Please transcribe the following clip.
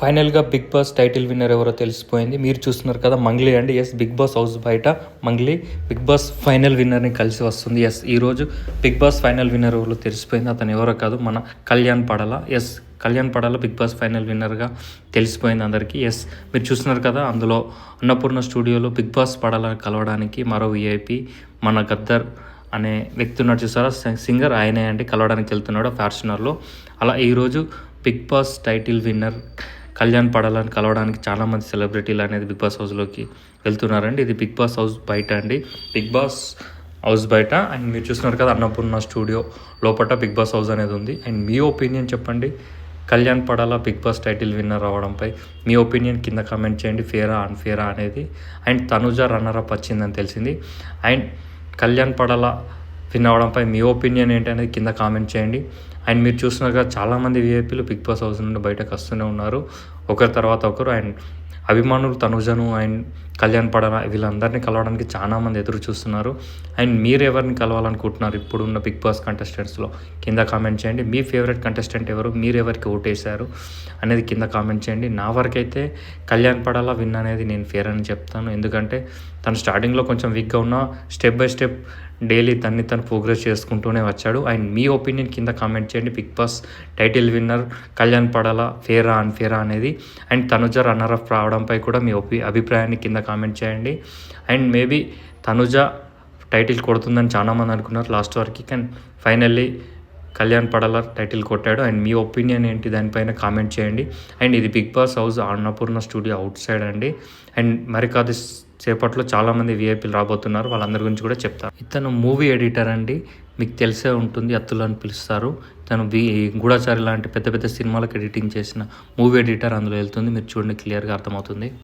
ఫైనల్గా big Boss title winner ఎవరో తెలిసిపోయింది. మీరు చూస్తున్నారు కదా మంగ్లీ అండి. ఎస్, బిగ్ బాస్ హౌస్ బయట మంగ్లీ బిగ్ బాస్ ఫైనల్ విన్నర్ని కలిసి వస్తుంది. ఎస్, ఈరోజు బిగ్ బాస్ ఫైనల్ విన్నర్ ఎవరో తెలిసిపోయింది. అతను ఎవరో కాదు, మన Kalyan Padala. Yes, Kalyan Padala Bigg Boss final విన్నర్గా తెలిసిపోయింది అందరికీ. ఎస్, మీరు చూస్తున్నారు కదా, అందులో అన్నపూర్ణ స్టూడియోలో బిగ్ బాస్ పడాల కలవడానికి మరో విఐపి మన గద్దర్ అనే వ్యక్తి ఉన్నాడు చూసారా, సింగర్, ఆయనే అండి కలవడానికి వెళ్తున్నాడు ఫార్చునర్లో. అలా ఈరోజు Bigg Boss title winner Kalyan పడాలని కలవడానికి చాలామంది సెలబ్రిటీలు అనేది బిగ్ బాస్ హౌస్లోకి వెళ్తున్నారండి. ఇది బిగ్ బాస్ హౌస్ బయట అండి, బిగ్ బాస్ హౌస్ బయట. అండ్ మీరు చూస్తున్నారు కదా, అన్నపూర్ణ స్టూడియో లోపల బిగ్ బాస్ హౌస్ అనేది ఉంది. అండ్ మీ ఒపీనియన్ చెప్పండి, Kalyan Padala Bigg Boss title winner అవ్వడంపై మీ ఒపీనియన్ కింద కామెంట్ చేయండి. ఫేరా అన్ఫేరా అనేది. అండ్ తనుజ రన్నరప్ వచ్చిందని తెలిసింది. అండ్ కళ్యాణ్ పడాల విన్ అవ్వడంపై మీ ఒపీనియన్ ఏంటి అనేది కింద కామెంట్ చేయండి. అండ్ మీరు చూస్తున్నారుగా, చాలామంది విఐపీలు బిగ్ బాస్ హౌస్ నుండి బయటకు వస్తూనే ఉన్నారు ఒకరి తర్వాత ఒకరు. అండ్ అభిమానులు తనుజను అండ్ కళ్యాణ్ పడాల వీళ్ళందరినీ కలవడానికి చాలామంది ఎదురు చూస్తున్నారు. అండ్ మీరు ఎవరిని కలవాలనుకుంటున్నారు ఇప్పుడున్న బిగ్ బాస్ కంటెస్టెంట్స్లో కింద కామెంట్ చేయండి. మీ ఫేవరెట్ కంటెస్టెంట్ ఎవరు, మీరు ఎవరికి ఓటేశారు అనేది కింద కామెంట్ చేయండి. నా వరకైతే కళ్యాణ్ పడాల విన్ అనేది నేను ఫేర్ అని చెప్తాను. ఎందుకంటే తను స్టార్టింగ్లో కొంచెం వీక్గా ఉన్నా స్టెప్ బై స్టెప్ డైలీ తను ప్రోగ్రెస్ చేసుకుంటూనే వచ్చాడు. అండ్ మీ ఒపీనియన్ కింద కామెంట్ చేయండి. Bigg Boss title winner Kalyan Padala ఫేరా అన్ఫేరా అనేది. అండ్ తనుజ రన్నరప్ రావడంపై కూడా మీ అభిప్రాయాన్ని కింద కామెంట్ చేయండి. అండ్ మేబీ తనుజ టైటిల్ కొడుతుందని చాలామంది అనుకున్నారు లాస్ట్ వరకు, కానీ ఫైనల్లీ కళ్యాణ్ పడాల టైటిల్ కొట్టాడు. అండ్ మీ ఒపీనియన్ ఏంటి దానిపైన కామెంట్ చేయండి. అండ్ ఇది Bigg Boss house Annapurna studio outside అండి. అండ్ మరి కాదు సేపట్లో చాలామంది విఐపీలు రాబోతున్నారు, వాళ్ళందరి గురించి కూడా చెప్తారు. ఇతను మూవీ ఎడిటర్ అండి, మీకు తెలిసే ఉంటుంది, అత్తులు అని పిలుస్తారు. తను గూఢచారి లాంటి పెద్ద పెద్ద సినిమాలకు ఎడిటింగ్ చేసిన మూవీ ఎడిటర్ అందులో వెళ్తుంది. మీరు చూడండి, క్లియర్గా అర్థమవుతుంది.